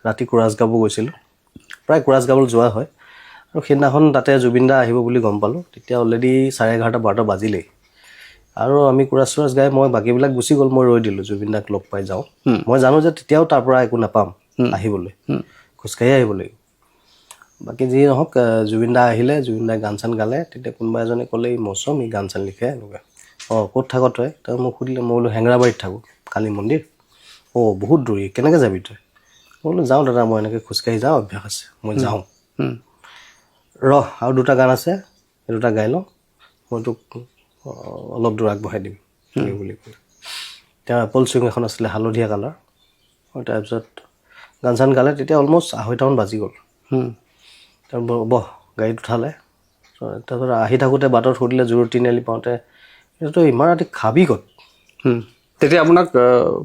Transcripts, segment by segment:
ৰাতি কোৰাছ গাব গৈছিলোঁ প্ৰায় কোৰাছ গাবলৈ যোৱা হয় আৰু সেইদিনাখন তাতে জুবিন দা আহিব বুলি গম পালোঁ তেতিয়া অলৰেডি 11:30-12 বাজিলেই আৰু আমি কোৰাছ গাই মই বাকীবিলাক গুচি গ'ল মই ৰৈ দিলোঁ জুবিন দাক লগ পাই যাওঁ মই জানো যে তেতিয়াও তাৰ পৰা একো নাপাম আহিবলৈ খোজকাঢ়ি আহিব লাগিব বাকী যি নহওক জুবিন দা আহিলে জুবিন দাই গান চান গালে তেতিয়া কোনোবা এজনে ক'লে এই মৌচম ই গান চান লিখে এনেকুৱা ক'ত থাক তই তই মোক সুধিলে মই বোলো হেঙেৰাবাৰীত থাকোঁ কালী মন্দিৰ বহুত দূৰ কেনেকৈ যাবি তই মই বোলো যাওঁ দাদা মই এনেকৈ খোজকাঢ়ি যাওঁ অভ্যাস আছে মই যাওঁ আৰু দুটা গান আছে সেই দুটা গাই লওঁ মই তোক অলপ দূৰ আগবঢ়াই দিম বুলি ক'লে তেওঁ এপল চুইং এখন আছিলে হালধীয়া কালাৰ তাৰপিছত গান চান গালে তেতিয়া অলমষ্ট 2:30 বাজি গ'ল তেওঁ বহ গাড়ীত উঠালে তাৰপিছত আহি থাকোঁতে বাটত সুধিলে জোৰ তিনিআলি পাওঁতে তই ইমান ৰাতি খাবি ক'ত তেতিয়া আপোনাক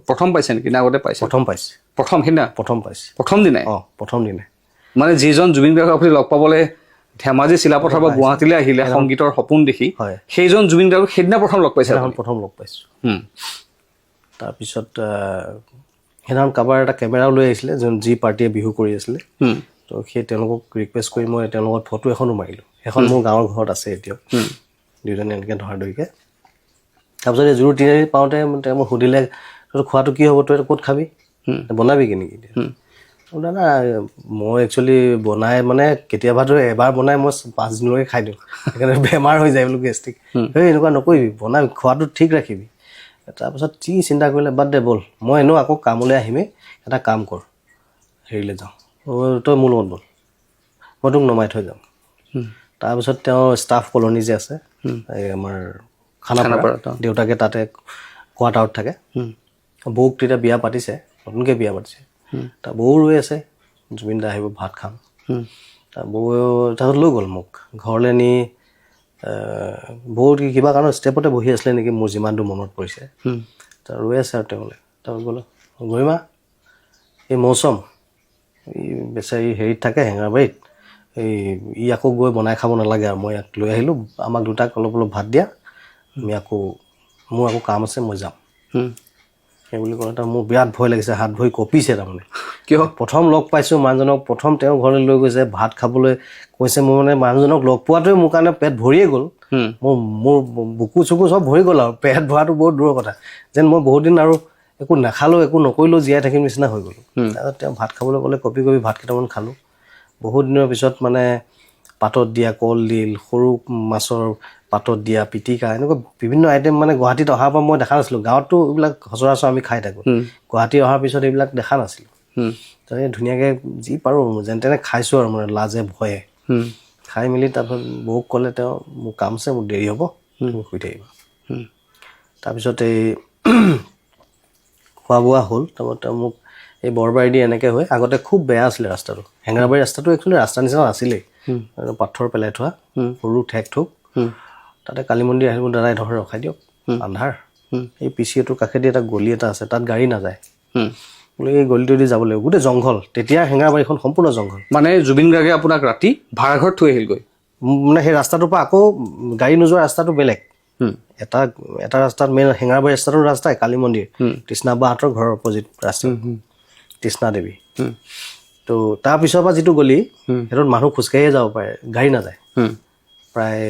প্ৰথম পাইছে নেকি না আগতে পাইছে প্ৰথম পাইছে প্ৰথম পাইছে প্ৰথম দিনাই প্ৰথম দিনাই মানে যিজন জুবিন গাৰ্গক আপুনি লগ পাবলৈ ধেমাজি চিলাপথাৰৰ পৰা গুৱাহাটীলৈ আহিলে সংগীতৰ সপোন দেখি সেইজন জুবিন গাৰ্গক সেইদিনা প্ৰথম লগ পাইছে প্ৰথম লগ পাইছোঁ তাৰপিছত সেইদিনাখন কাৰোবাৰ এটা কেমেৰাও লৈ আহিছিলে যি পাৰ্টীয়ে বিহু কৰি আছিলে তো সেই তেওঁলোকক ৰিকুৱেষ্ট কৰি মই তেওঁলোকৰ ফটো এখনো মাৰিলোঁ সেইখন মোৰ গাঁৱৰ ঘৰত আছে এতিয়াও দুইজনে এনেকৈ ধৰাধৰিকৈ তাৰপিছত এই জোৰ তিনিআলি পাওঁতে তেওঁ মোক সুধিলে তই খোৱাটো কি হ'ব তই ক'ত খাবি বনাবি কি নেকি দাদা মই একচুৱেলি বনাই মানে কেতিয়াবাতো এবাৰ বনাই মই 5 দিনলৈকে খাই দিওঁ সেইকাৰণে বেমাৰ হৈ যায় বোলো গেষ্ট্ৰিক এনেকুৱা নকৰিবি বনাবি খোৱাটো ঠিক ৰাখিবি তাৰপিছত কি চিন্তা কৰিলে বাদ দে ব'ল মই এনেও আকৌ কামলৈ আহিমেই এটা কাম কৰ হেৰিলৈ যাওঁ তই মোৰ লগত ব'ল মই তোক নমাই থৈ যাম তাৰপিছত তেওঁ ষ্টাফ কলনী যে আছে এই আমাৰ খানাপাৰা দেউতাকে তাতে কোৱাৰ্টাৰত থাকে বৌক তেতিয়া বিয়া পাতিছে নতুনকৈ বিয়া পাতিছে তাৰ বৌ ৰৈ আছে জুবিন দা আহিব ভাত খাম তাৰ বৌ তাৰপিছত লৈ গ'ল মোক ঘৰলৈ নি বৌ কিবা কাৰণত ষ্টেপতে বহি আছিলে নেকি মোৰ যিমান দূৰ মনত পৰিছে তাৰ ৰৈ আছে আৰু তেওঁলৈ তাৰপিছত গ'লো গৰিমা এই মৌচম এই বেচাৰী হেৰিত থাকে হেঙেৰাবাৰীত ই আকৌ গৈ বনাই খাব নালাগে আৰু মই ইয়াক লৈ আহিলোঁ আমাক দুটাক অলপ ভাত দিয়া আমি মোৰ আকৌ কাম আছে মই যাম সেই বুলি ক'লে তাৰ মোৰ বিৰাট ভয় লাগিছে হাত ভৰি কঁপিছে তাৰমানে কিয় প্ৰথম লগ পাইছোঁ মানুহজনক প্ৰথম তেওঁ ঘৰলৈ লৈ গৈছে ভাত খাবলৈ কৈছে মোৰ মানে মানুহজনক লগ পোৱাটোৱে মোৰ কাৰণে পেট ভৰিয়ে গ'ল মোৰ বুকু চুকু চব ভৰি গ'ল আৰু পেট ভৰাটো বহুত দূৰৰ কথা যেন মই বহুত দিন আৰু একো নাখালেও একো নকৰিলেও জীয়াই থাকিম নিচিনা হৈ গ'লোঁ তাৰপিছত তেওঁ ভাত খাবলৈ ক'লে কপি ভাত কেইটামান খালোঁ বহুত দিনৰ পিছত মানে পাতত দিয়া কলডিল সৰু মাছৰ পাতত দিয়া পিটিকা এনেকুৱা বিভিন্ন আইটেম মানে গুৱাহাটীত অহাৰ পৰা মই দেখা নাছিলোঁ গাঁৱততো এইবিলাক সচৰাচৰ আমি খাই থাকোঁ গুৱাহাটী অহাৰ পিছত এইবিলাক দেখা নাছিলোঁ তাতে ধুনীয়াকৈ যি পাৰোঁ যেন তেনে খাইছোঁ আৰু মানে লাজে ভয়ে খাই মেলি তাৰপিছত বৌক ক'লে তেওঁ মোৰ কাম আছে মোৰ দেৰি হ'ব তুমি শুই থাকিবা তাৰপিছত এই খোৱা বোৱা হ'ল তাৰপৰা তেওঁ মোক এই বৰবাৰীদি এনেকৈ হৈ আগতে খুব বেয়া আছিলে ৰাস্তাটো হেঙেৰাবাৰী ৰাস্তাটো একচুৱেলি ৰাস্তা নিচিনা নাছিলেই পাথৰ পেলাই থোৱা সৰু ঠেক ঠোক তাতে কালী মন্দিৰ আহিব দাদা এডোখৰ ৰখাই দিয়ক আন্ধাৰ এই পিচিটোৰ কাষেদি এটা গলি এটা আছে তাত গাড়ী নাযায় বোলে এই গলিটোদি যাব লাগিব গোটেই জংঘল তেতিয়া হেঙেৰাবাৰীখন সম্পূৰ্ণ জংঘল মানে জুবিন গাৰ্গে আপোনাক ৰাতি ভাড়াঘৰত থৈ আহিলগৈ মানে সেই ৰাস্তাটোৰ পৰা আকৌ গাড়ী নোযোৱা ৰাস্তাটো বেলেগ এটা ৰাস্তাত মেইন হেঙেৰাবাৰী ৰাস্তাটোৰ ৰাস্তাই কালী মন্দিৰ তৃষ্ণা বাহঁতৰ ঘৰৰ অপজিট ৰাস্তা তৃষ্ণা দেৱী তো তাৰ পিছৰ পৰা যিটো গলি সেইটোত মানুহ খোজকাঢ়িয়ে যাব পাৰে গাড়ী নাযায় প্ৰায়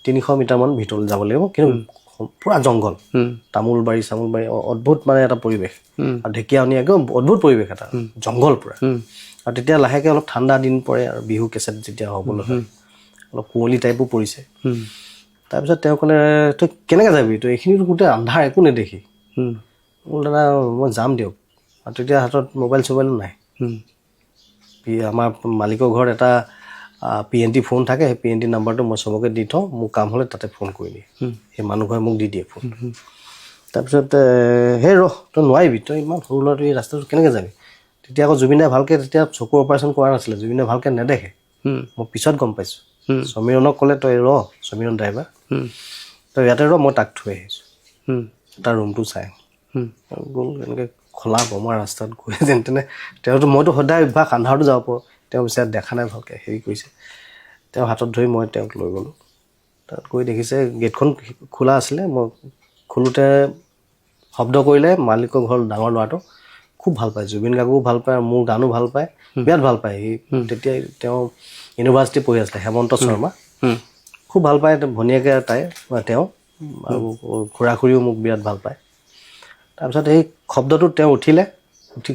300 মিটাৰমান ভিতৰলৈ যাব লাগিব কিন্তু পুৰা জংঘল তামোলবাৰী অদ্ভুত মানে এটা পৰিৱেশ আৰু ঢেকীয়াউনি একদম অদ্ভুত পৰিৱেশ এটা জংঘল পুৰা আৰু তেতিয়া লাহেকৈ অলপ ঠাণ্ডা দিন পৰে আৰু বিহু কেছেট যেতিয়া হ'বলৈ হয় অলপ কুঁৱলী টাইপো পৰিছে তাৰপিছত তেওঁ ক'লে তই কেনেকৈ যাবি তই এইখিনিতো গোটেই আন্ধাৰ একো নেদেখি মোৰ দাদা মই যাম দিয়ক আৰু তেতিয়া হাতত মোবাইল চোবাইলো নাই আমাৰ মালিকৰ ঘৰত এটা PNT ফোন থাকে সেই PNT নাম্বাৰটো মই চবকে দি থওঁ মোৰ কাম হ'লে তাতে ফোন কৰি দিয়ে সেই মানুহ ঘৰে মোক দি দিয়ে ফোন তাৰপিছত সেই তই নোৱাৰিবি তই ইমান সৰু ল'ৰাটো এই ৰাস্তাটো কেনেকৈ যাবি তেতিয়া আকৌ জুবিনে ভালকৈ তেতিয়া চকুৰ অপাৰেশ্যন কৰা নাছিলে জুবিনে ভালকৈ নেদেখে মই পিছত গম পাইছোঁ সমীৰণক ক'লে তই সমীৰণ ড্ৰাইভাৰ তই ইয়াতে মই তাক থৈ আহিছোঁ তাৰ ৰুমটো চাই গ'ল এনেকৈ খোলা বমা ৰাস্তাত গৈ যেন তেনে মইতো সদায় অভ্যাস আন্ধাৰতো যাব পাৰোঁ তেওঁ বিচাৰ দেখা নাই ভালকৈ হেৰি কৰিছে তেওঁ হাতত ধৰি মই তেওঁক লৈ গ'লোঁ তাত গৈ দেখিছে গেটখন খোলা আছিলে মই খোলোতে শব্দ কৰিলে মালিকৰ ঘৰ ডাঙৰ ল'ৰাটো খুব ভাল পায়, জুবিন গাৰ্গো ভাল পায়, মোৰ গানো ভাল পায়, বিৰাট ভাল পায়। সি তেতিয়া তেওঁ ইউনিভাৰ্চিটি পঢ়ি আছিলে, হেমন্ত শৰ্মা, খুব ভাল পায় ভনীয়েকে তাই তেওঁ, আৰু খুৰা খুৰীও মোক বিৰাট ভাল পায়। তাৰপিছত সেই শব্দটোত তেওঁ উঠি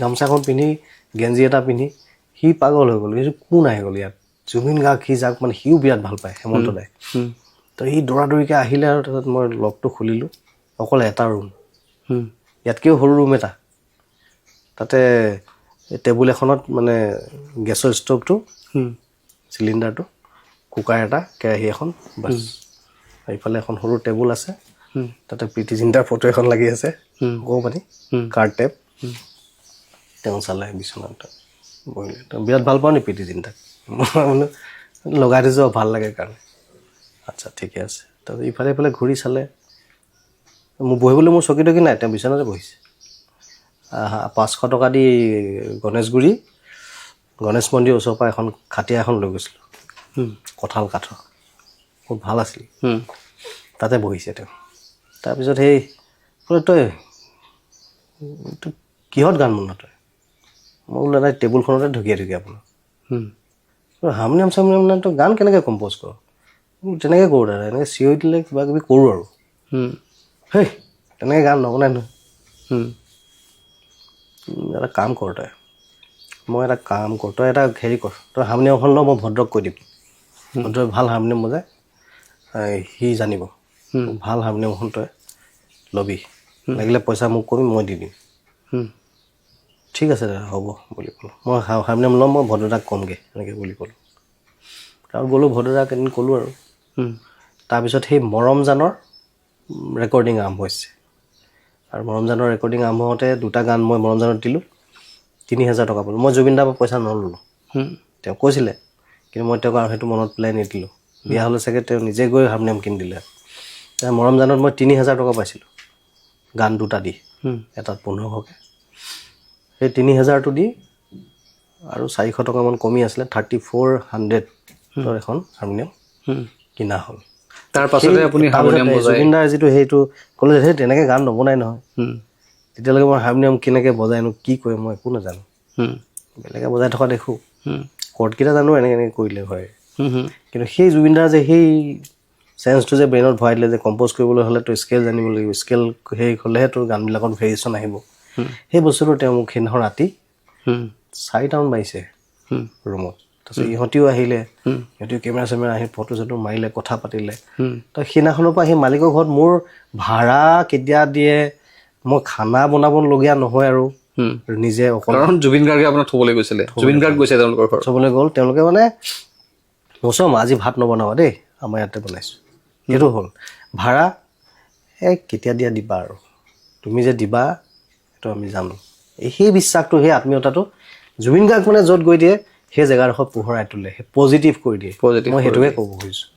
গামোচাখন পিন্ধি গেঞ্জি এটা পিন্ধি সি পাগল হৈ গ'ল, কিছু কোন আহি গ'ল ইয়াত, জুবিন গাৰ্গ সি যাক মানে সিও বিৰাট ভাল পায় হেমন্ত দাই। তো সি দৌৰাদৌৰিকৈ আহিলে আৰু তাৰপিছত মই লগটো খুলিলোঁ, অকল এটা ৰুম, ইয়াতকৈও সৰু ৰুম এটা, তাতে টেবুল এখনত মানে গেছৰ ষ্ট'ভটো, চিলিণ্ডাৰটো, কুকাৰ এটা, কেৰাহী এখন, বাছ। এইফালে এখন সৰু টেবুল আছে, তাতে প্ৰীতি জিন্টাৰ ফটো এখন লাগি আছে, অকণমানি কাৰ্ড টেপ। তেওঁ চালে বিচনাত বহিলে, তেওঁ বিৰাট ভাল পাওঁ নি প্ৰীতি জিন্টাক, মই বোলো লগাই থৈছোঁ ভাল লাগে কাৰণে, আচ্ছা ঠিকে আছে। তাৰপিছত ইফালে ইফালে ঘূৰি চালে, মোৰ বহিবলৈ মোৰ চকী টকী নাই, তেওঁ বিচনাতে বহিছে। 500 টকা দি গণেশ মন্দিৰৰ ওচৰৰ পৰা এখন খাটিয়া এখন লৈ গৈছিলোঁ, কঁঠাল কাঠৰ, খুব ভাল আছিল, তাতে বহিছে তেওঁ। তাৰপিছত সেই বোলে তই কিহত গান বনোৱা তই? মই বোলো দাদা টেবুলখনতে ঢুকিয়াই আপোনাৰ, হাৰমনিয়াম চাৰমনিয়াম নাই, তই গান কেনেকৈ কম্প'জ কৰ? তেনেকৈ কৰোঁ দাদা, এনেকৈ চিঞৰি দিলে কিবা কিবি কৰোঁ আৰু, হেই তেনেকৈ গান নবনাই নহয়। এটা কাম কৰ তই, তই এটা হেৰি কৰ, তই হাৰমনিয়ামখন ল, মই ভদ্ৰক কৈ দিম, ভদ্ৰই ভাল হাৰমনিয়াম বজায়, সি জানিব, ভাল হাৰমনিয়ামখন তই ল'বি, লাগিলে পইচা মোক কবি, মই দি দিম। ঠিক আছে দাদা হ'ব বুলি ক'লোঁ, মই হাৰমনিয়াম ল'ম, মই ভদ্ৰদাক ক'মগৈ এনেকৈ বুলি ক'লোঁ। আৰু গ'লোঁ ভদ্ৰদাক এদিন ক'লোঁ আৰু। তাৰপিছত সেই মৰমজানৰ ৰেকৰ্ডিং আৰম্ভ হৈছে, আৰু মৰমজানৰ ৰেকৰ্ডিং আৰম্ভ হওঁতে 2টা গান মই মৰমজানত দিলোঁ, 3000 টকা পালোঁ। মই জুবিন দাৰ পৰা পইচা নল'লোঁ, তেওঁ কৈছিলে, কিন্তু মই তেওঁক আৰু সেইটো মনত পেলাই নিদিলোঁ। বিয়া হ'লে চাগে তেওঁ নিজে গৈ হাৰমনিয়াম কিনি দিলে। মৰমজানত মই 3000 টকা পাইছিলোঁ, গান 2টা দি, এটাত 1500কৈ। সেই 3000টো দি আৰু 400 টকামান কমি আছিলে, 3400 এখন হাৰমনিয়াম কিনা হ'ল। তাৰ পাছতে আপুনি হাৰমনিয়াম বজায়? জুবিন দাৰ যিটো সেইটো ক'লে, সেই তেনেকৈ গান নবনাই নহয়, তেতিয়ালৈকে মই হাৰমনিয়াম কেনেকৈ বজায়নো, কি কৰে মই একো নাজানো, বেলেগে বজাই থকা দেখোঁ, কৰ্ডকেইটা জানো, এনেকৈ কৰিলে হয়। কিন্তু সেই জুবিন দাৰ যে সেই চেঞ্চটো যে ব্ৰেইনত ভৰাই দিলে যে কম্প'জ কৰিবলৈ হ'লে তোৰ স্কেল জানিব লাগিব, স্কেল হেৰি হ'লেহে তোৰ গানবিলাকত ভেৰিয়েশ্যন আহিব, সেই বস্তুটো তেওঁ মোক সেইদিনাখন ৰাতি 4টামান বাজিছে ৰুমত। তাৰপিছত ইহঁতিও আহিলে, সিহঁতিও কেমেৰা চেমেৰা আহি ফটো চটো মাৰিলে, কথা পাতিলে। তো সেইদিনাখনৰ পৰা সেই মালিকৰ ঘৰত মোৰ ভাড়া কেতিয়া দিয়ে, মই খানা বনাবলগীয়া নহয় আৰু নিজে অকল। কাৰণ জুবিন গাৰ্গে আপোনাক থ'বলৈ গৈছিলে, জুবিন গাৰ্গ গৈছে তেওঁলোকৰ ঘৰত, থ'বলৈ গ'ল। তেওঁলোকে মানে মচম আজি ভাত নবনাবা দেই, আমাৰ ইয়াতে বনাইছোঁ, সেইটো হ'ল। ভাড়া কেতিয়া দিয়া দিবা আৰু, তুমি যে দিবা সেইটো আমি জানো। সেই বিশ্বাসটো, সেই আত্মীয়তাটো জুবিন গাৰ্গ মানে য'ত গৈ দিয়ে, সেই জেগাডোখৰ পোহৰাই তোলে, সেই পজিটিভ কৰি দিয়ে, মই সেইটোৱে ক'ব খুজিছোঁ।